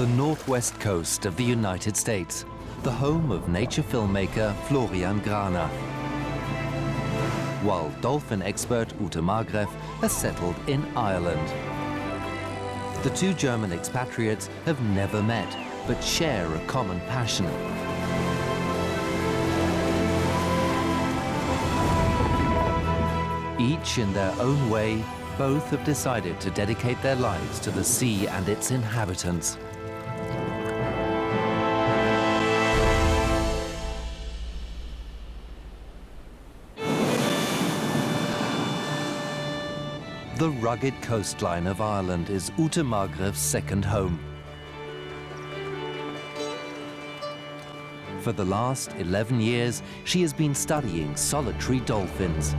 the northwest coast of the United States, the home of nature filmmaker Florian Graner, while dolphin expert Ute Margreff has settled in Ireland. The two German expatriates have never met, but share a common passion. Each in their own way, both have decided to dedicate their lives to the sea and its inhabitants. The rugged coastline of Ireland is Ute Margreff's second home. For the last 11 years, she has been studying solitary dolphins.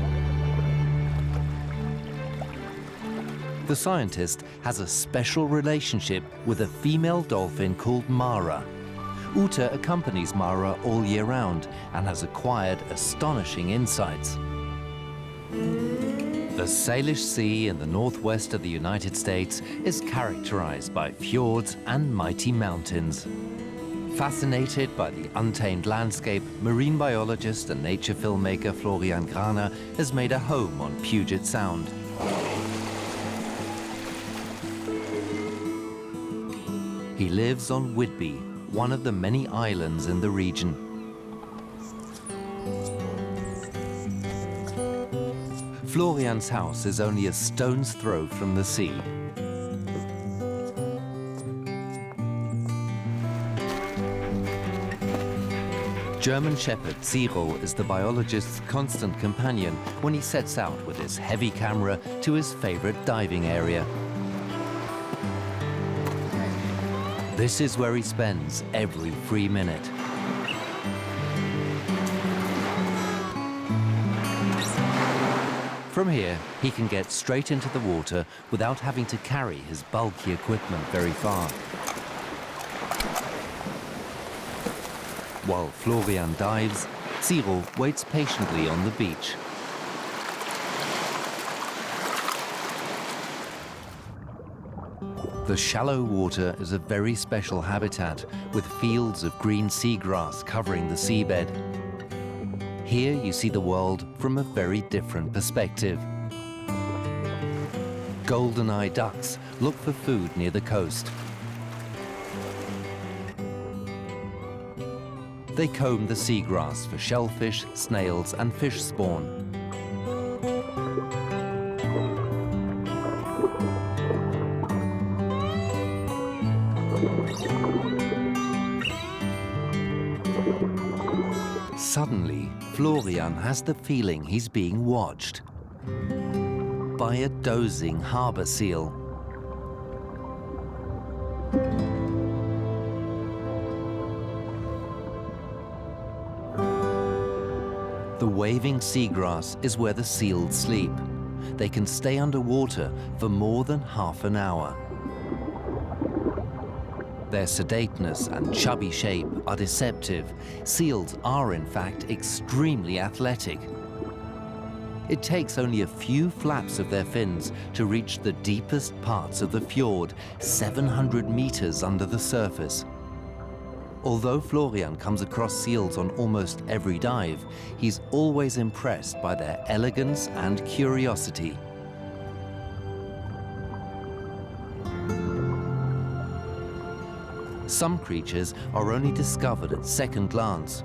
The scientist has a special relationship with a female dolphin called Mara. Ute accompanies Mara all year round and has acquired astonishing insights. The Salish Sea in the northwest of the United States is characterized by fjords and mighty mountains. Fascinated by the untamed landscape, marine biologist and nature filmmaker Florian Graner has made a home on Puget Sound. He lives on Whidbey, one of the many islands in the region. Florian's house is only a stone's throw from the sea. German Shepherd Zero is the biologist's constant companion when he sets out with his heavy camera to his favorite diving area. This is where he spends every free minute. From here, he can get straight into the water without having to carry his bulky equipment very far. While Florian dives, Zero waits patiently on the beach. The shallow water is a very special habitat, with fields of green seagrass covering the seabed. Here you see the world from a very different perspective. Golden-eye ducks look for food near the coast. They comb the seagrass for shellfish, snails, and fish spawn. Suddenly, Florian has the feeling he's being watched by a dozing harbor seal. The waving seagrass is where the seals sleep. They can stay underwater for more than half an hour. Their sedateness and chubby shape are deceptive. Seals are, in fact, extremely athletic. It takes only a few flaps of their fins to reach the deepest parts of the fjord, 700 meters under the surface. Although Florian comes across seals on almost every dive, he's always impressed by their elegance and curiosity. Some creatures are only discovered at second glance.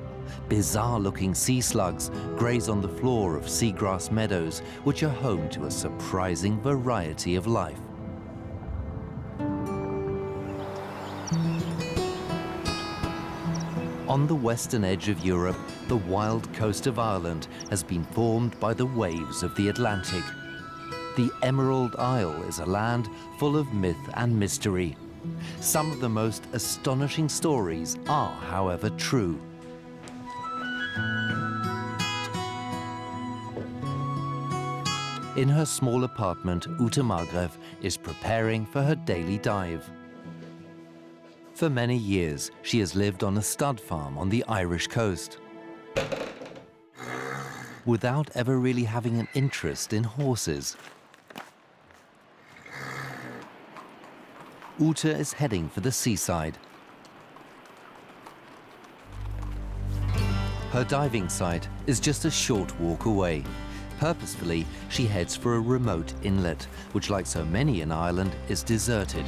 Bizarre-looking sea slugs graze on the floor of seagrass meadows, which are home to a surprising variety of life. On the western edge of Europe, the wild coast of Ireland has been formed by the waves of the Atlantic. The Emerald Isle is a land full of myth and mystery. Some of the most astonishing stories are, however, true. In her small apartment, Ute Margreff is preparing for her daily dive. For many years, she has lived on a stud farm on the Irish coast, without ever really having an interest in horses. Ute is heading for the seaside. Her diving site is just a short walk away. Purposefully, she heads for a remote inlet, which, like so many in Ireland, is deserted.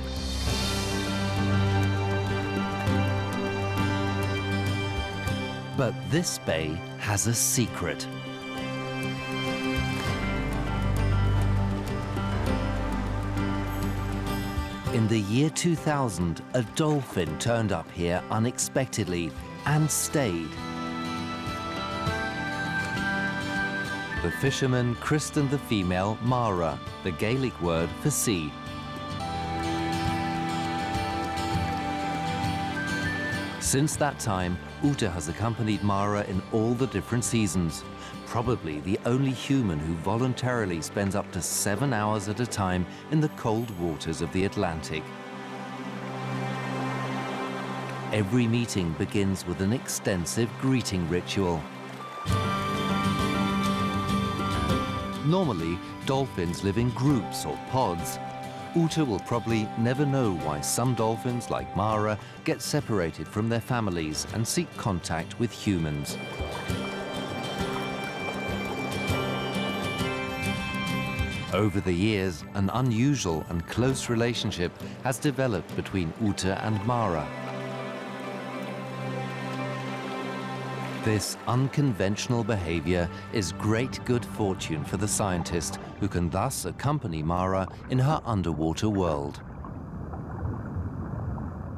But this bay has a secret. In the year 2000, a dolphin turned up here unexpectedly and stayed. The fishermen christened the female Mara, the Gaelic word for sea. Since that time, Ute has accompanied Mara in all the different seasons, probably the only human who voluntarily spends up to 7 hours at a time in the cold waters of the Atlantic. Every meeting begins with an extensive greeting ritual. Normally, dolphins live in groups or pods. Ute will probably never know why some dolphins, like Mara, get separated from their families and seek contact with humans. Over the years, an unusual and close relationship has developed between Ute and Mara. This unconventional behavior is great good fortune for the scientist, who can thus accompany Mara in her underwater world.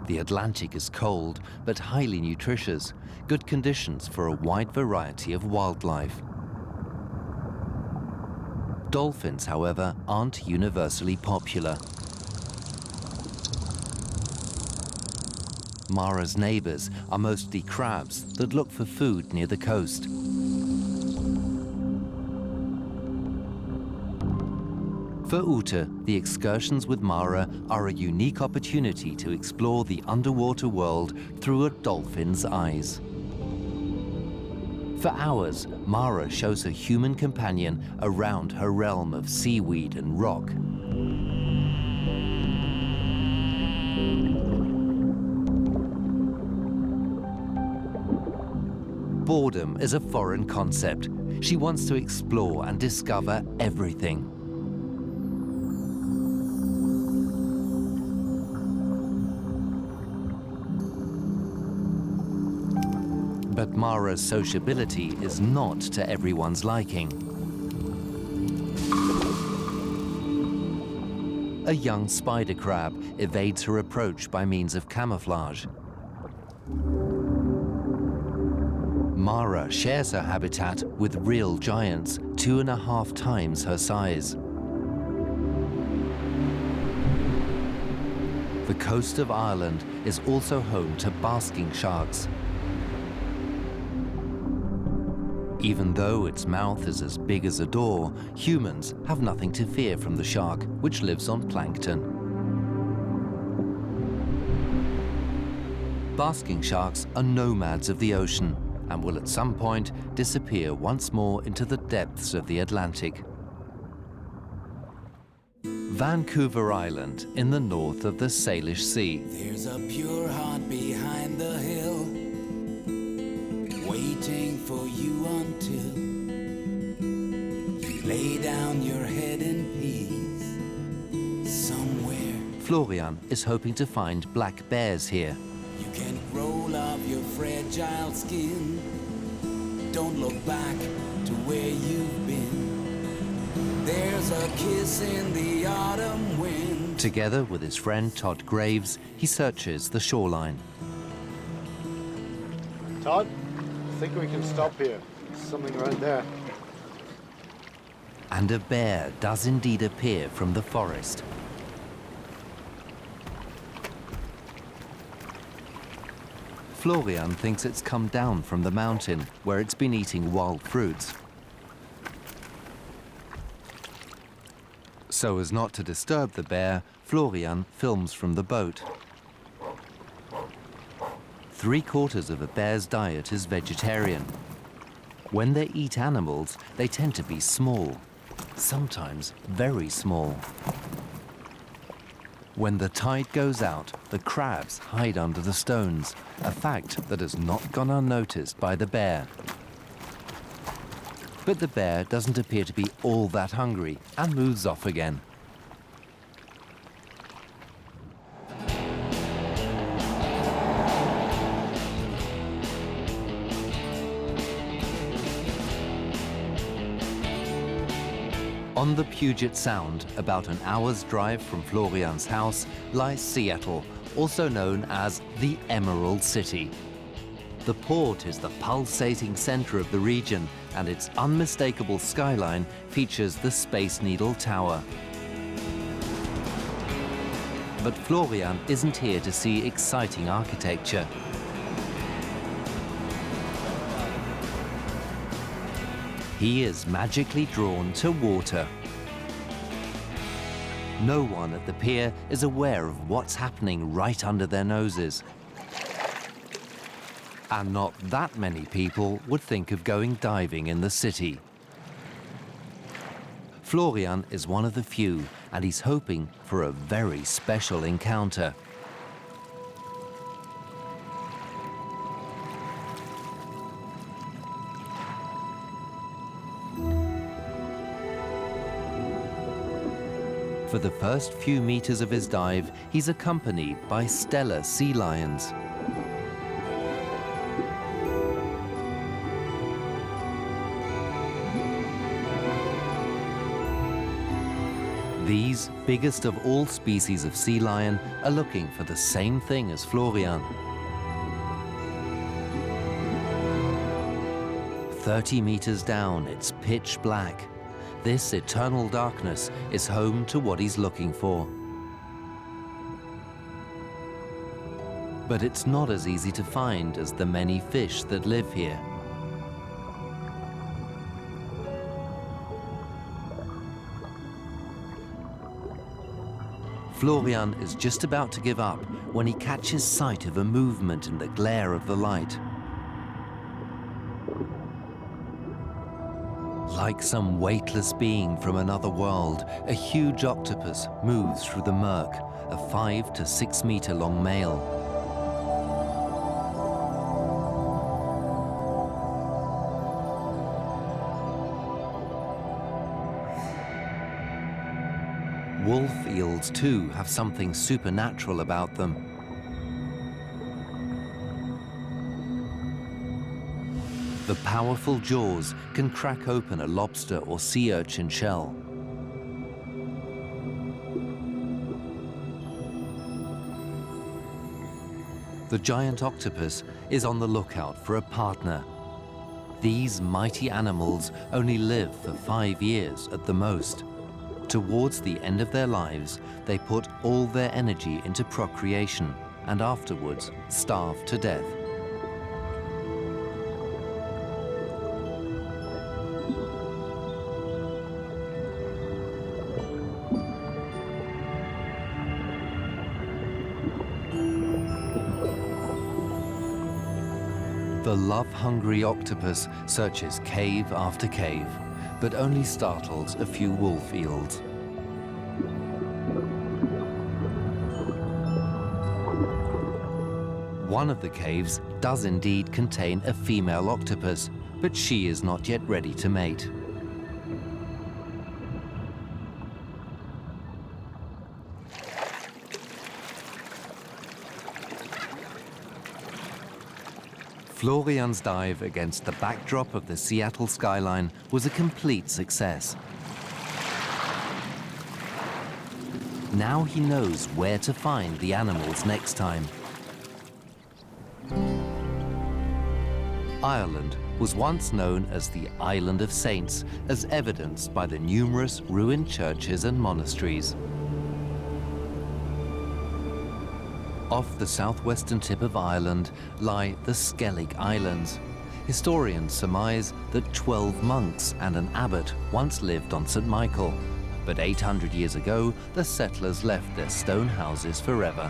The Atlantic is cold, but highly nutritious, good conditions for a wide variety of wildlife. Dolphins, however, aren't universally popular. Mara's neighbors are mostly crabs that look for food near the coast. For Ute, the excursions with Mara are a unique opportunity to explore the underwater world through a dolphin's eyes. For hours, Mara shows her human companion around her realm of seaweed and rock. Boredom is a foreign concept. She wants to explore and discover everything. But Mara's sociability is not to everyone's liking. A young spider crab evades her approach by means of camouflage. Mara shares her habitat with real giants, 2.5 times her size. The coast of Ireland is also home to basking sharks. Even though its mouth is as big as a door, humans have nothing to fear from the shark, which lives on plankton. Basking sharks are nomads of the ocean and will at some point disappear once more into the depths of the Atlantic. Vancouver Island, in the north of the Salish Sea. There's a pure heart behind the hill, waiting for you until you lay down your head in peace somewhere. Florian is hoping to find black bears here. You can roll off your fragile skin. Don't look back to where you've been. There's a kiss in the autumn wind. Together with his friend Todd Graves, he searches the shoreline. Todd, I think we can stop here. There's something right there. And a bear does indeed appear from the forest. Florian thinks it's come down from the mountain, where it's been eating wild fruits. So as not to disturb the bear, Florian films from the boat. 3/4 of a bear's diet is vegetarian. When they eat animals, they tend to be small, sometimes very small. When the tide goes out, the crabs hide under the stones, a fact that has not gone unnoticed by the bear. But the bear doesn't appear to be all that hungry and moves off again. On the Puget Sound, about an hour's drive from Florian's house, lies Seattle, also known as the Emerald City. The port is the pulsating center of the region, and its unmistakable skyline features the Space Needle Tower. But Florian isn't here to see exciting architecture. He is magically drawn to water. No one at the pier is aware of what's happening right under their noses. And not that many people would think of going diving in the city. Florian is one of the few, and he's hoping for a very special encounter. For the first few meters of his dive, he's accompanied by stellar sea lions. These, biggest of all species of sea lion, are looking for the same thing as Florian. 30 meters down, it's pitch black. This eternal darkness is home to what he's looking for. But it's not as easy to find as the many fish that live here. Florian is just about to give up when he catches sight of a movement in the glare of the light. Like some weightless being from another world, a huge octopus moves through the murk, a 5 to 6 meter long male. Wolf eels, too, have something supernatural about them. The powerful jaws can crack open a lobster or sea urchin shell. The giant octopus is on the lookout for a partner. These mighty animals only live for 5 years at the most. Towards the end of their lives, they put all their energy into procreation and afterwards starve to death. The love-hungry octopus searches cave after cave, but only startles a few wolf eels. One of the caves does indeed contain a female octopus, but she is not yet ready to mate. Florian's dive against the backdrop of the Seattle skyline was a complete success. Now he knows where to find the animals next time. Ireland was once known as the Island of Saints, as evidenced by the numerous ruined churches and monasteries. Off the southwestern tip of Ireland lie the Skellig Islands. Historians surmise that 12 monks and an abbot once lived on St. Michael, but 800 years ago, the settlers left their stone houses forever.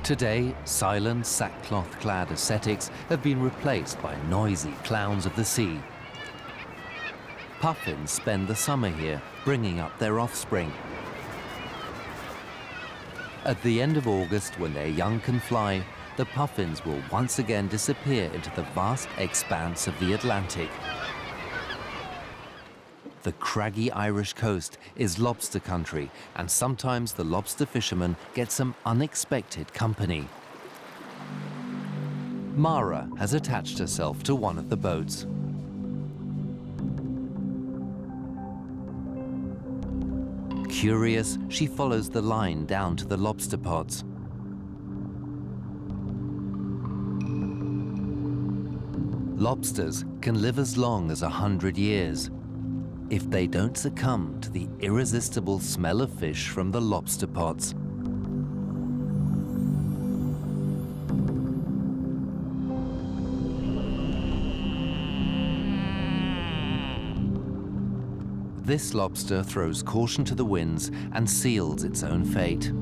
Today, silent, sackcloth-clad ascetics have been replaced by noisy clowns of the sea. Puffins spend the summer here, bringing up their offspring. At the end of August, when their young can fly, the puffins will once again disappear into the vast expanse of the Atlantic. The craggy Irish coast is lobster country, and sometimes the lobster fishermen get some unexpected company. Mara has attached herself to one of the boats. Curious, she follows the line down to the lobster pods. Lobsters can live as long as 100 years if they don't succumb to the irresistible smell of fish from the lobster pots. This lobster throws caution to the winds and seals its own fate.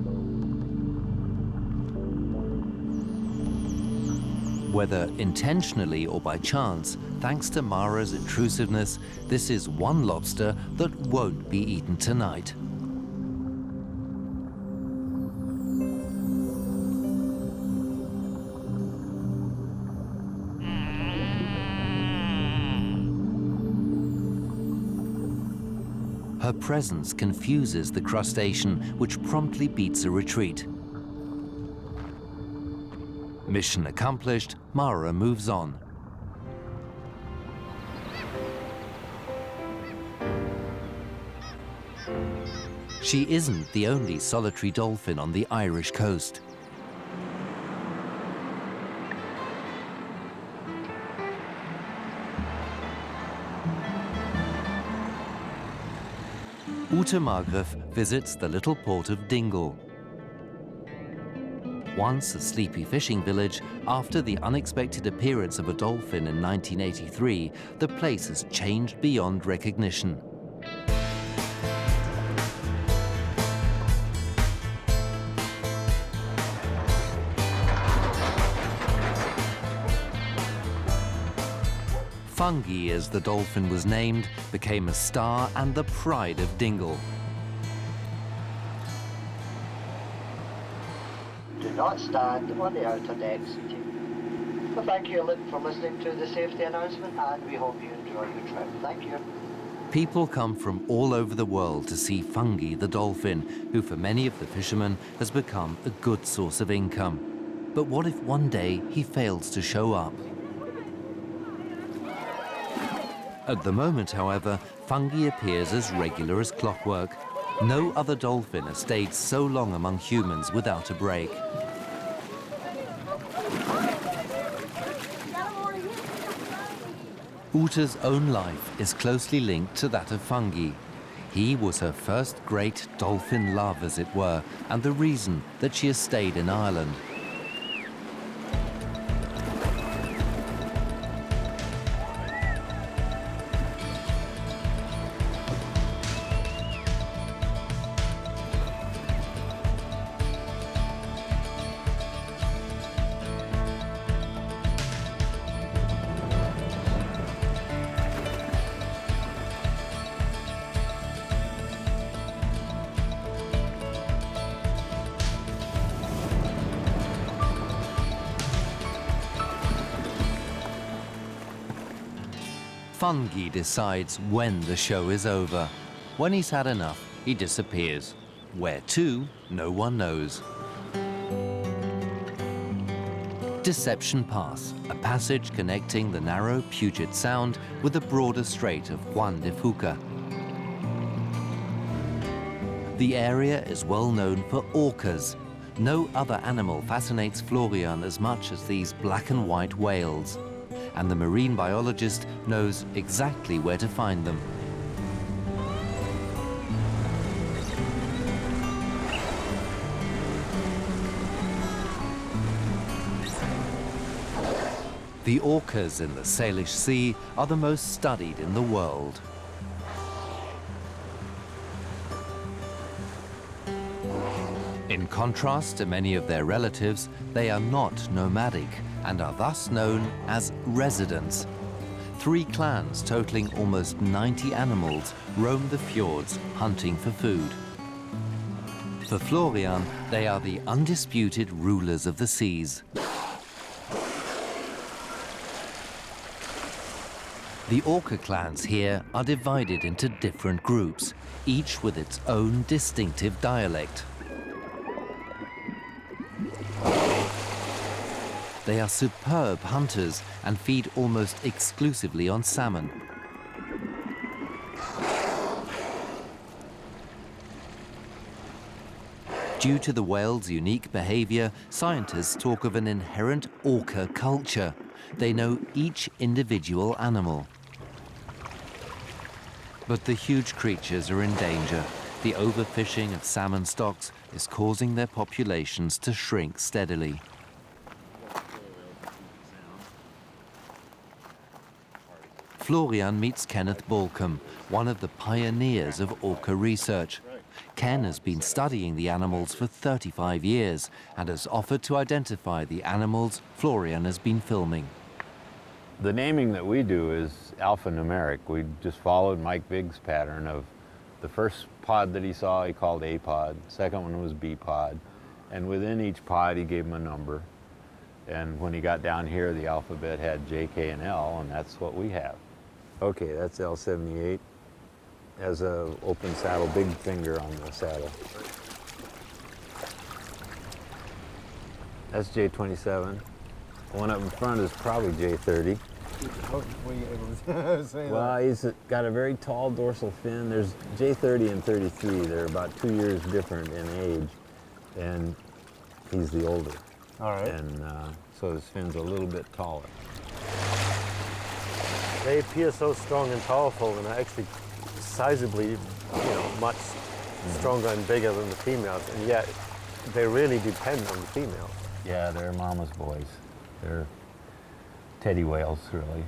Whether intentionally or by chance, thanks to Mara's intrusiveness, this is one lobster that won't be eaten tonight. Her presence confuses the crustacean, which promptly beats a retreat. Mission accomplished, Mara moves on. She isn't the only solitary dolphin on the Irish coast. Ute Margreff visits the little port of Dingle. Once a sleepy fishing village, after the unexpected appearance of a dolphin in 1983, the place has changed beyond recognition. Fungi, as the dolphin was named, became a star and the pride of Dingle. Do not stand on the outer decks. Well, thank you for listening to the safety announcement, and we hope you enjoy your trip. Thank you. People come from all over the world to see Fungi the dolphin, who for many of the fishermen has become a good source of income. But what if one day he fails to show up? At the moment, however, Fungi appears as regular as clockwork. No other dolphin has stayed so long among humans without a break. Ute's own life is closely linked to that of Fungi. He was her first great dolphin love, as it were, and the reason that she has stayed in Ireland. Fungi decides when the show is over. When he's had enough, he disappears. Where to, no one knows. Deception Pass, a passage connecting the narrow Puget Sound with the broader strait of Juan de Fuca. The area is well known for orcas. No other animal fascinates Florian as much as these black and white whales. And the marine biologist knows exactly where to find them. The orcas in the Salish Sea are the most studied in the world. In contrast to many of their relatives, they are not nomadic and are thus known as residents. 3 clans totaling almost 90 animals roam the fjords hunting for food. For Florian, they are the undisputed rulers of the seas. The orca clans here are divided into different groups, each with its own distinctive dialect. They are superb hunters and feed almost exclusively on salmon. Due to the whale's unique behavior, scientists talk of an inherent orca culture. They know each individual animal. But the huge creatures are in danger. The overfishing of salmon stocks is causing their populations to shrink steadily. Florian meets Kenneth Balcom, one of the pioneers of orca research. Ken has been studying the animals for 35 years and has offered to identify the animals Florian has been filming. The naming that we do is alphanumeric. We just followed Mike Biggs' pattern of the first pod that he saw, he called A pod. Second one was B pod. And within each pod, he gave them a number. And when he got down here, the alphabet had J, K, and L, and that's what we have. Okay, that's L78. Has a open saddle, big finger on the saddle. That's J27. The one up in front is probably J30. How were you able to say Well, he's got a very tall dorsal fin. There's J30 and 33. They're about 2 years different in age, and he's the older. All right. And so his fin's a little bit taller. They appear so strong and powerful, and are actually sizably, much stronger and bigger than the females, and yet they really depend on the females. Yeah, they're mama's boys. They're teddy whales, really.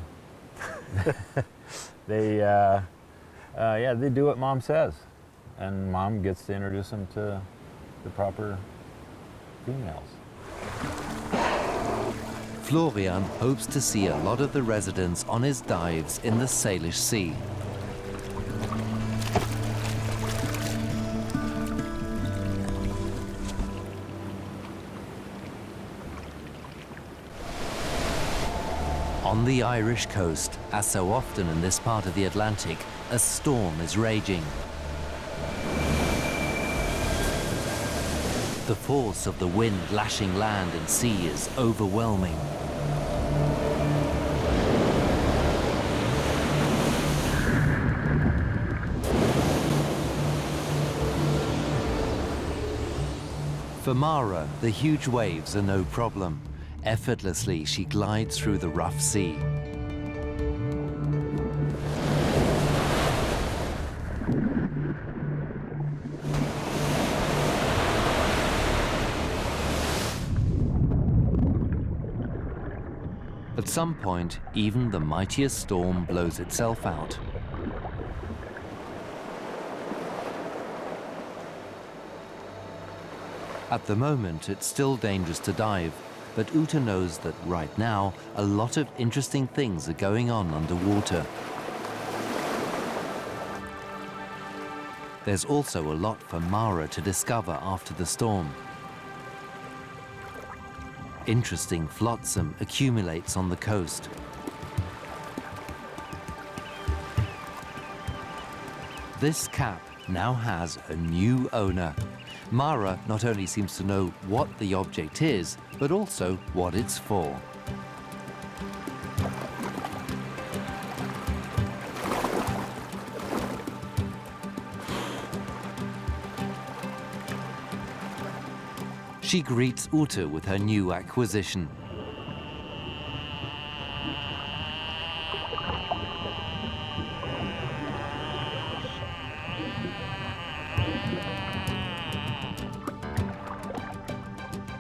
They do what mom says, and mom gets to introduce them to the proper females. Florian hopes to see a lot of the residents on his dives in the Salish Sea. On the Irish coast, as so often in this part of the Atlantic, a storm is raging. The force of the wind lashing land and sea is overwhelming. For Mara, the huge waves are no problem. Effortlessly, she glides through the rough sea. At some point, even the mightiest storm blows itself out. At the moment, it's still dangerous to dive, but Ute knows that right now, a lot of interesting things are going on underwater. There's also a lot for Mara to discover after the storm. Interesting flotsam accumulates on the coast. This cap now has a new owner. Mara not only seems to know what the object is, but also what it's for. She greets Ute with her new acquisition.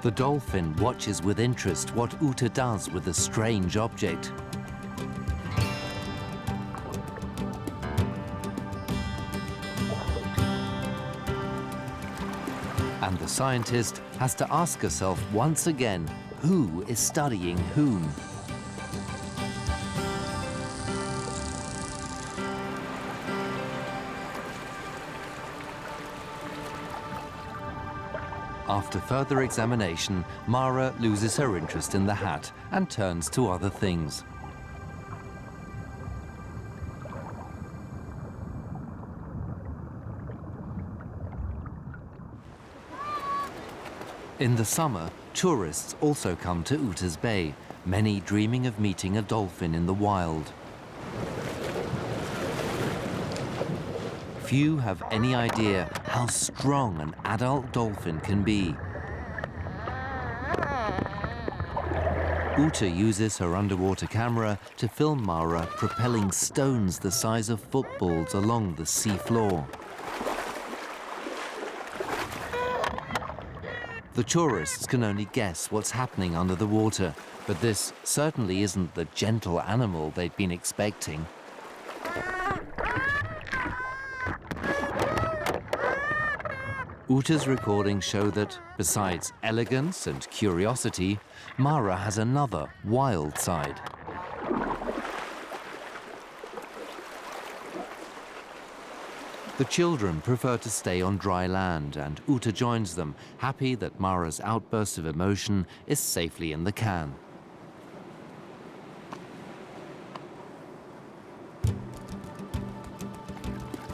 The dolphin watches with interest what Ute does with the strange object. And the scientist has to ask herself once again, who is studying whom? After further examination, Mara loses her interest in the hat and turns to other things. In the summer, tourists also come to Ute's Bay, many dreaming of meeting a dolphin in the wild. Few have any idea how strong an adult dolphin can be. Ute uses her underwater camera to film Mara propelling stones the size of footballs along the sea floor. The tourists can only guess what's happening under the water, but this certainly isn't the gentle animal they'd been expecting. Ute's recordings show that, besides elegance and curiosity, Mara has another wild side. The children prefer to stay on dry land, and Ute joins them, happy that Mara's outburst of emotion is safely in the can.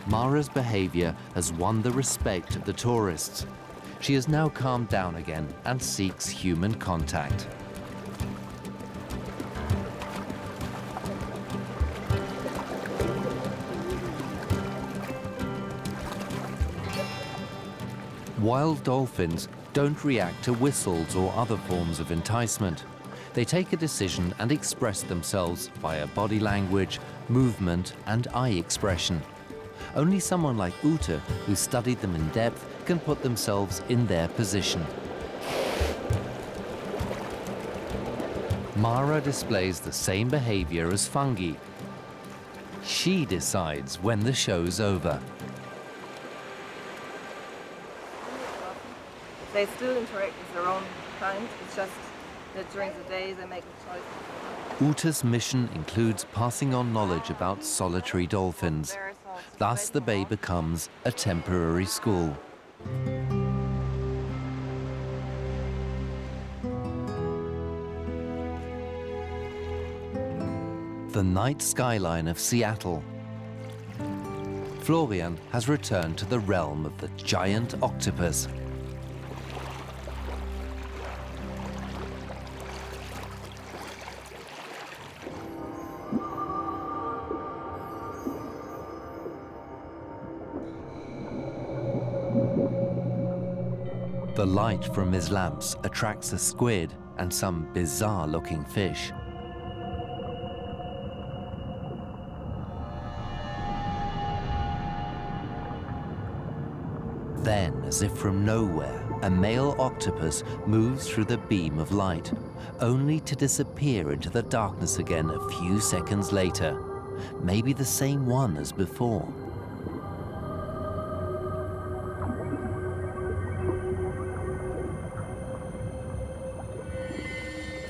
Mara's behavior has won the respect of the tourists. She has now calmed down again and seeks human contact. Wild dolphins don't react to whistles or other forms of enticement. They take a decision and express themselves via body language, movement, and eye expression. Only someone like Ute, who studied them in depth, can put themselves in their position. Mara displays the same behavior as fungi. She decides when the show's over. They still interact with their own kind. It's just that during the day they make a choice. Ute's mission includes passing on knowledge about solitary dolphins. Thus, the bay becomes a temporary school. The night skyline of Seattle. Florian has returned to the realm of the giant octopus. The light from his lamps attracts a squid and some bizarre-looking fish. Then, as if from nowhere, a male octopus moves through the beam of light, only to disappear into the darkness again a few seconds later. Maybe the same one as before.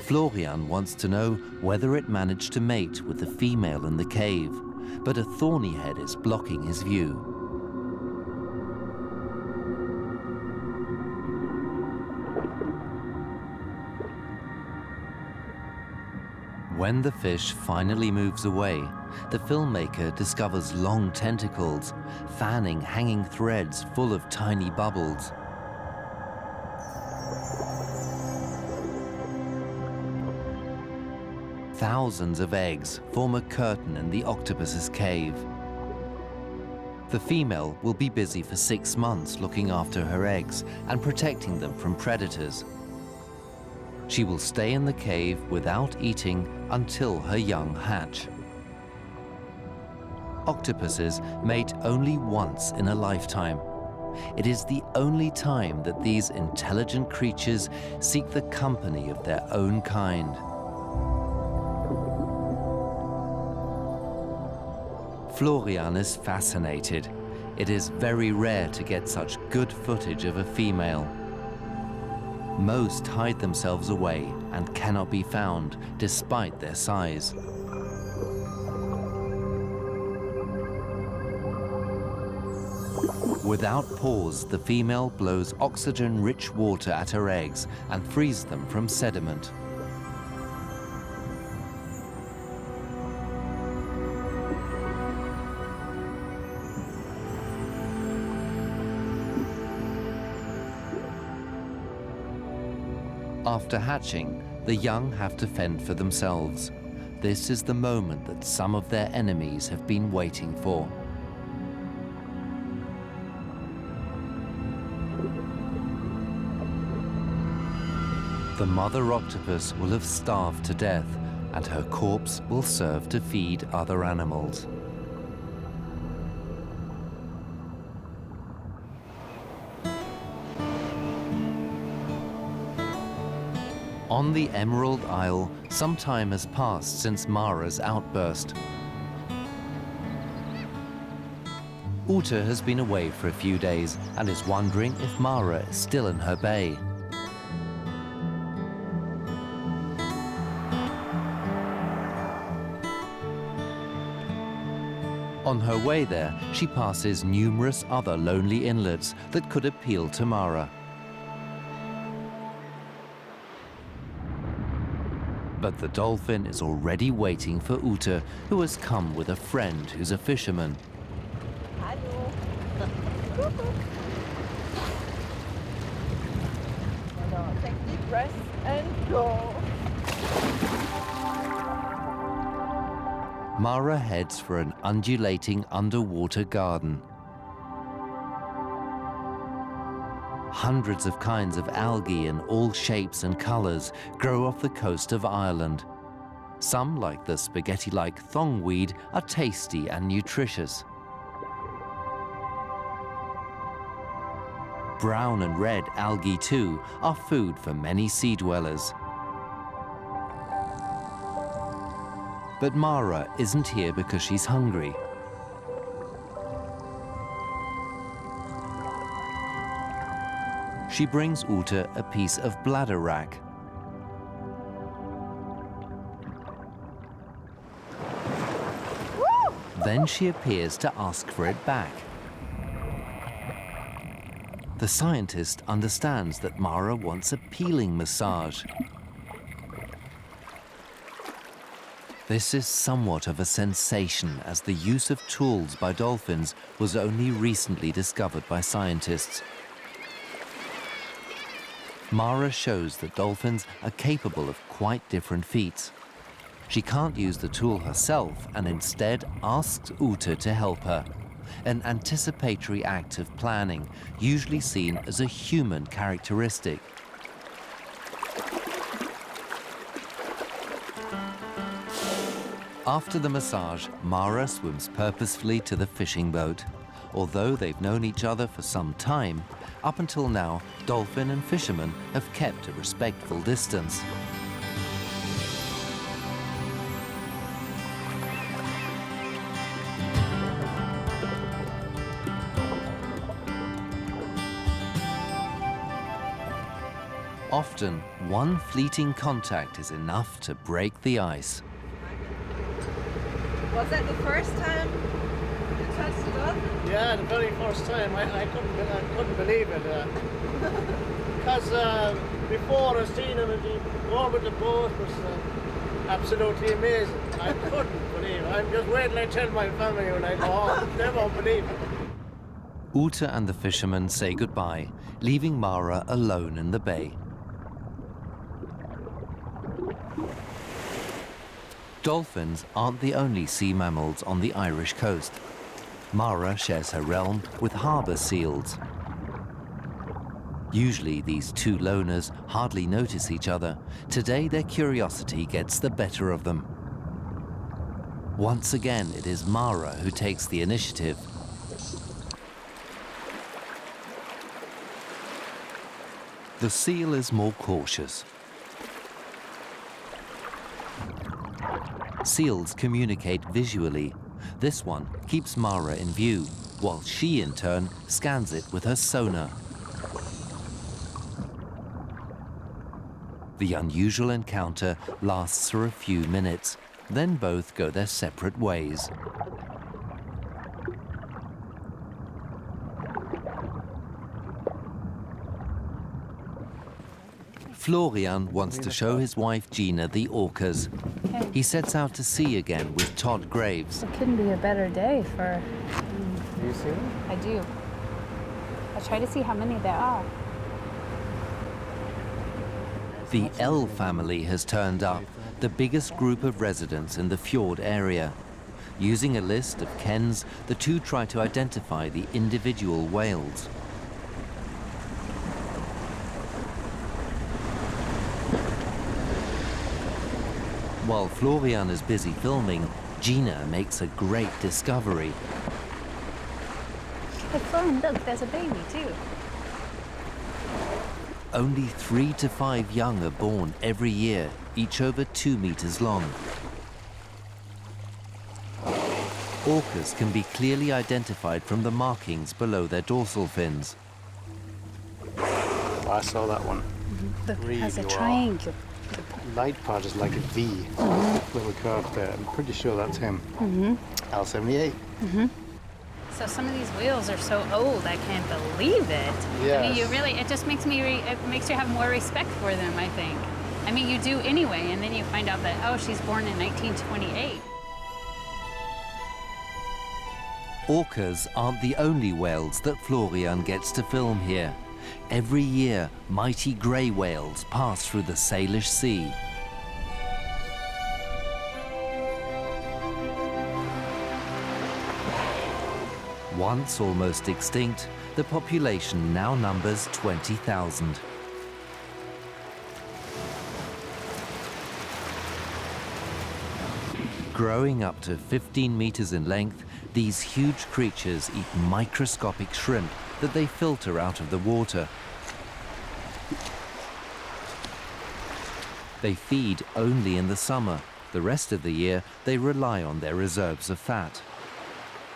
Florian wants to know whether it managed to mate with the female in the cave, but a thorny head is blocking his view. When the fish finally moves away, the filmmaker discovers long tentacles, fanning hanging threads full of tiny bubbles. Thousands of eggs form a curtain in the octopus's cave. The female will be busy for 6 months looking after her eggs and protecting them from predators. She will stay in the cave without eating until her young hatch. Octopuses mate only once in a lifetime. It is the only time that these intelligent creatures seek the company of their own kind. Florian is fascinated. It is very rare to get such good footage of a female. Most hide themselves away and cannot be found despite their size. Without pause, the female blows oxygen-rich water at her eggs and frees them from sediment. After hatching, the young have to fend for themselves. This is the moment that some of their enemies have been waiting for. The mother octopus will have starved to death, and her corpse will serve to feed other animals. On the Emerald Isle, some time has passed since Mara's outburst. Ute has been away for a few days and is wondering if Mara is still in her bay. On her way there, she passes numerous other lonely inlets that could appeal to Mara. But the dolphin is already waiting for Ute, who has come with a friend who's a fisherman. Hallo. Now, take deep breaths and go. Mara heads for an undulating underwater garden. Hundreds of kinds of algae in all shapes and colors grow off the coast of Ireland. Some, like the spaghetti-like thongweed, are tasty and nutritious. Brown and red algae, too, are food for many sea dwellers. But Mara isn't here because she's hungry. She brings Ute a piece of bladderwrack. Then she appears to ask for it back. The scientist understands that Mara wants a peeling massage. This is somewhat of a sensation, as the use of tools by dolphins was only recently discovered by scientists. Mara shows that dolphins are capable of quite different feats. She can't use the tool herself and instead asks Ute to help her, an anticipatory act of planning, usually seen as a human characteristic. After the massage, Mara swims purposefully to the fishing boat. Although they've known each other for some time, up until now, dolphin and fisherman have kept a respectful distance. Often, one fleeting contact is enough to break the ice. Was that the first time you touched the dolphin? Yeah, the very first time. I couldn't believe it. Because before I seen him go with the boat was absolutely amazing. I couldn't believe it. I'm just waiting to tell my family when I go home. They won't believe it. Ute and the fisherman say goodbye, leaving Mara alone in the bay. Dolphins aren't the only sea mammals on the Irish coast. Mara shares her realm with harbour seals. Usually these two loners hardly notice each other. Today their curiosity gets the better of them. Once again, it is Mara who takes the initiative. The seal is more cautious. Seals communicate visually. This one keeps Mara in view, while she in turn scans it with her sonar. The unusual encounter lasts for a few minutes, then both go their separate ways. Florian wants to show his wife Gina the orcas. Okay. He sets out to sea again with Todd Graves. It couldn't be a better day for... Do you see them? I do. I try to see how many there are. The L family has turned up, the biggest group of residents in the fjord area. Using a list of Kens, the two try to identify the individual whales. While Florian is busy filming, Gina makes a great discovery. Hey, Florian, look, there's a baby too. Only 3 to 5 young are born every year, each over 2 meters long. Orcas can be clearly identified from the markings below their dorsal fins. I saw that one. Look, it has a Really well. triangle. The light part is like a V, little curve there. I'm pretty sure that's him. L78. So some of these whales are so old, I can't believe it. I mean, Yes. it just makes it makes you have more respect for them, I think. I mean, you do anyway, and then you find out that, oh, she's born in 1928. Orcas aren't the only whales that Florian gets to film here. Every year, mighty grey whales pass through the Salish Sea. Once almost extinct, the population now numbers 20,000. Growing up to 15 meters in length, these huge creatures eat microscopic shrimp that they filter out of the water. They feed only in the summer. The rest of the year, they rely on their reserves of fat.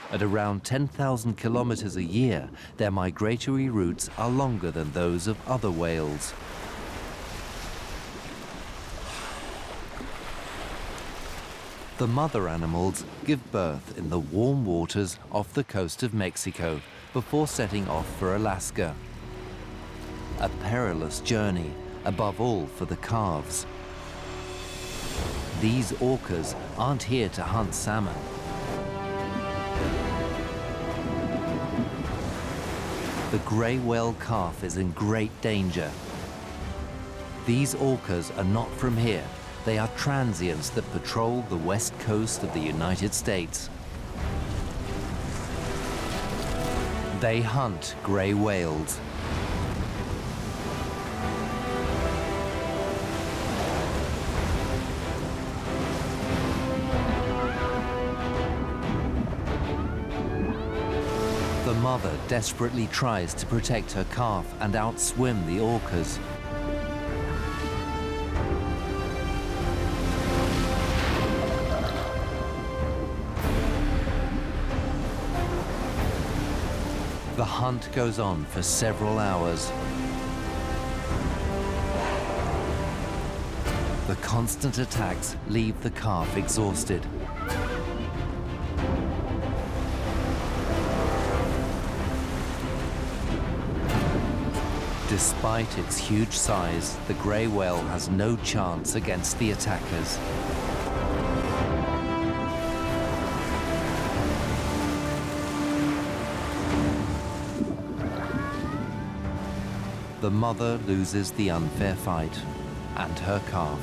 At around 10,000 kilometers a year, their migratory routes are longer than those of other whales. The mother animals give birth in the warm waters off the coast of Mexico before setting off for Alaska. A perilous journey, above all for the calves. These orcas aren't here to hunt salmon. The grey whale calf is in great danger. These orcas are not from here. They are transients that patrol the west coast of the United States. They hunt grey whales. The mother desperately tries to protect her calf and outswim the orcas. The hunt goes on for several hours. The constant attacks leave the calf exhausted. Despite its huge size, the grey whale has no chance against the attackers. The mother loses the unfair fight, and her calf.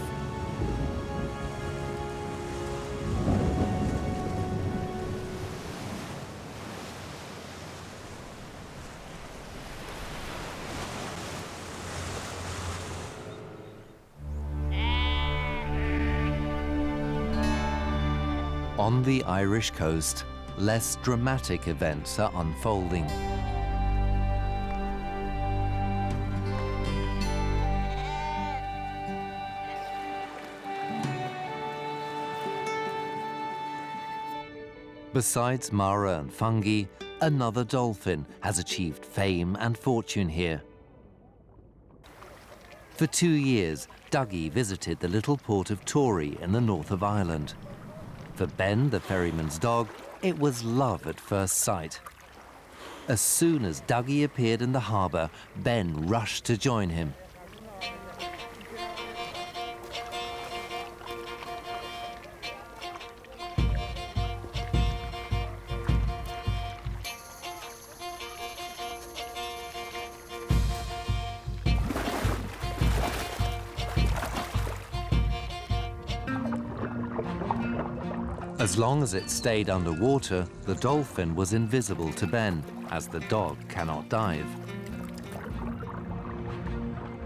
On the Irish coast, less dramatic events are unfolding. Besides Mara and fungi, another dolphin has achieved fame and fortune here. For 2 years, Dougie visited the little port of Tory in the north of Ireland. For Ben, the ferryman's dog, it was love at first sight. As soon as Dougie appeared in the harbour, Ben rushed to join him. As long as it stayed underwater, the dolphin was invisible to Ben, as the dog cannot dive.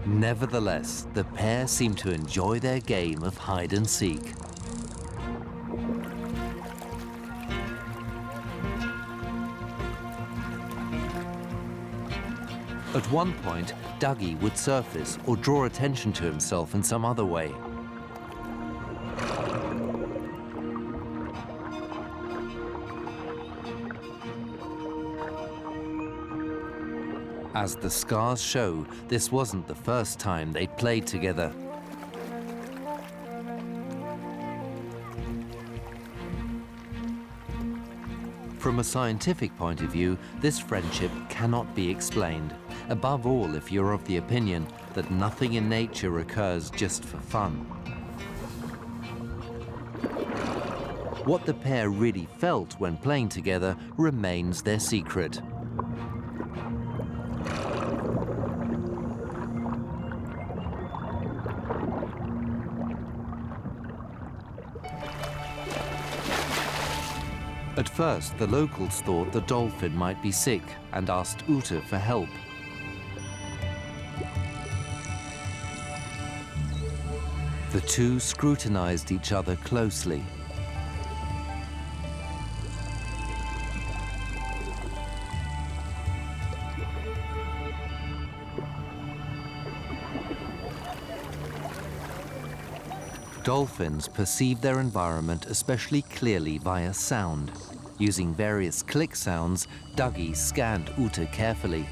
Nevertheless, the pair seemed to enjoy their game of hide and seek. At one point, Dougie would surface or draw attention to himself in some other way. As the scars show, this wasn't the first time they'd played together. From a scientific point of view, this friendship cannot be explained, above all if you're of the opinion that nothing in nature occurs just for fun. What the pair really felt when playing together remains their secret. At first, the locals thought the dolphin might be sick and asked Ute for help. The two scrutinized each other closely. Dolphins perceive their environment especially clearly via sound. Using various click sounds, Dougie scanned Ute carefully.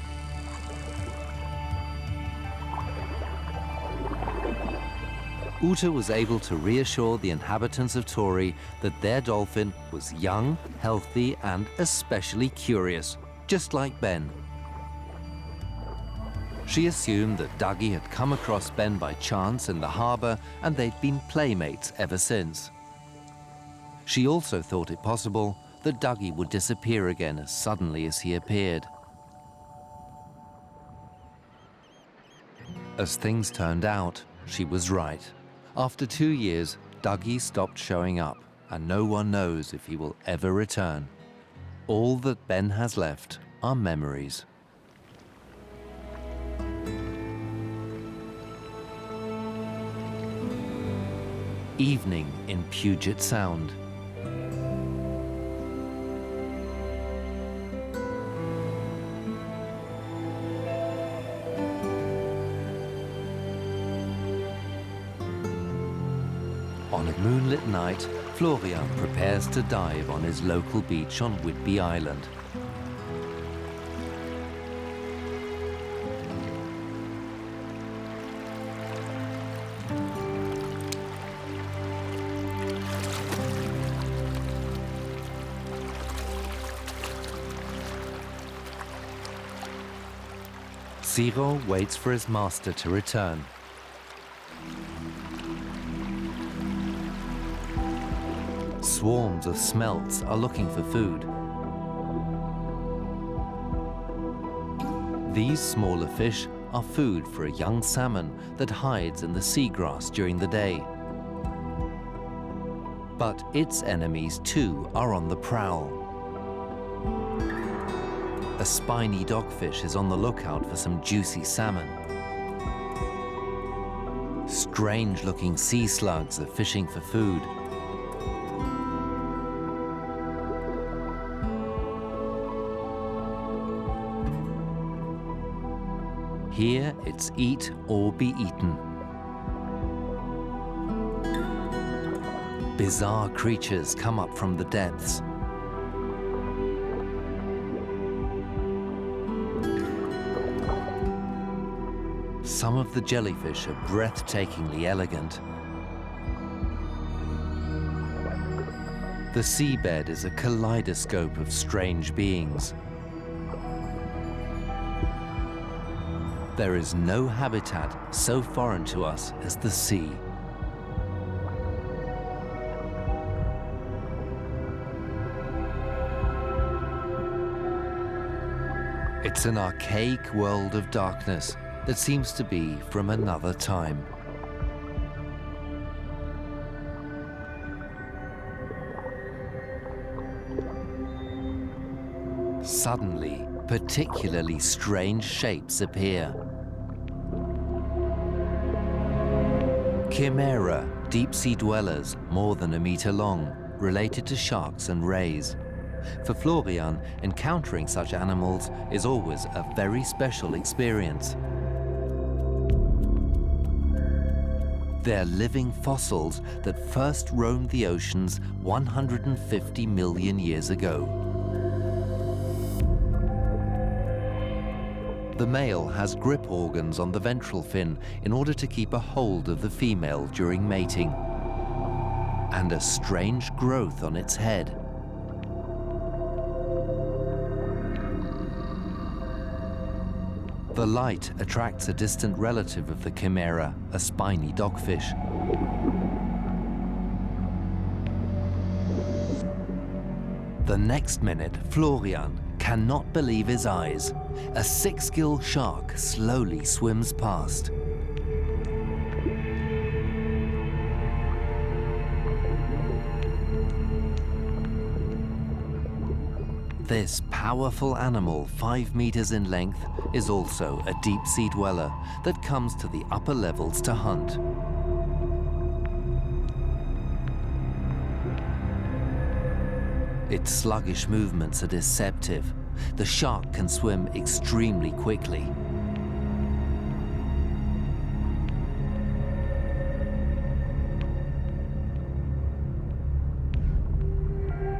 Ute was able to reassure the inhabitants of Torrey that their dolphin was young, healthy, and especially curious, just like Ben. She assumed that Dougie had come across Ben by chance in the harbor and they'd been playmates ever since. She also thought it possible that Dougie would disappear again as suddenly as he appeared. As things turned out, she was right. After 2 years, Dougie stopped showing up, and no one knows if he will ever return. All that Ben has left are memories. Evening in Puget Sound. On a moonlit night, Florian prepares to dive on his local beach on Whidbey Island. Zero waits for his master to return. Swarms of smelts are looking for food. These smaller fish are food for a young salmon that hides in the seagrass during the day. But its enemies too are on the prowl. A spiny dogfish is on the lookout for some juicy salmon. Strange-looking sea slugs are fishing for food. Here it's eat or be eaten. Bizarre creatures come up from the depths. Some of the jellyfish are breathtakingly elegant. The seabed is a kaleidoscope of strange beings. There is no habitat so foreign to us as the sea. It's an archaic world of darkness that seems to be from another time. Suddenly, particularly strange shapes appear. Chimera, deep-sea dwellers more than a meter long, related to sharks and rays. For Florian, encountering such animals is always a very special experience. They're living fossils that first roamed the oceans 150 million years ago. The male has grip organs on the ventral fin in order to keep a hold of the female during mating, and a strange growth on its head. The light attracts a distant relative of the chimera, a spiny dogfish. The next minute, Florian cannot believe his eyes. A six-gill shark slowly swims past. This powerful animal, 5 meters in length, is also a deep-sea dweller that comes to the upper levels to hunt. Its sluggish movements are deceptive. The shark can swim extremely quickly.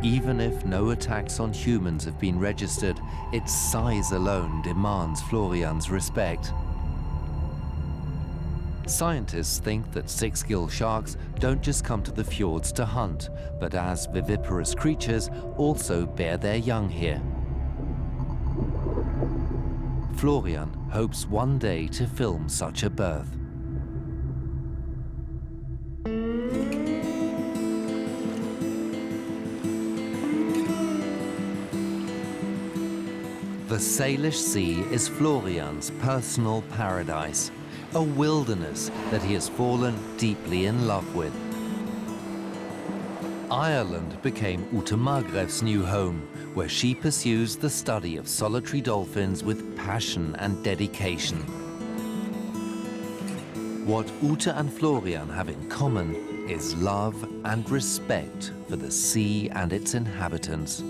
Even if no attacks on humans have been registered, its size alone demands Florian's respect. Scientists think that six-gill sharks don't just come to the fjords to hunt, but as viviparous creatures also bear their young here. Florian hopes one day to film such a birth. The Salish Sea is Florian's personal paradise, a wilderness that he has fallen deeply in love with. Ireland became Ute Margreff's new home, where she pursues the study of solitary dolphins with passion and dedication. What Ute and Florian have in common is love and respect for the sea and its inhabitants.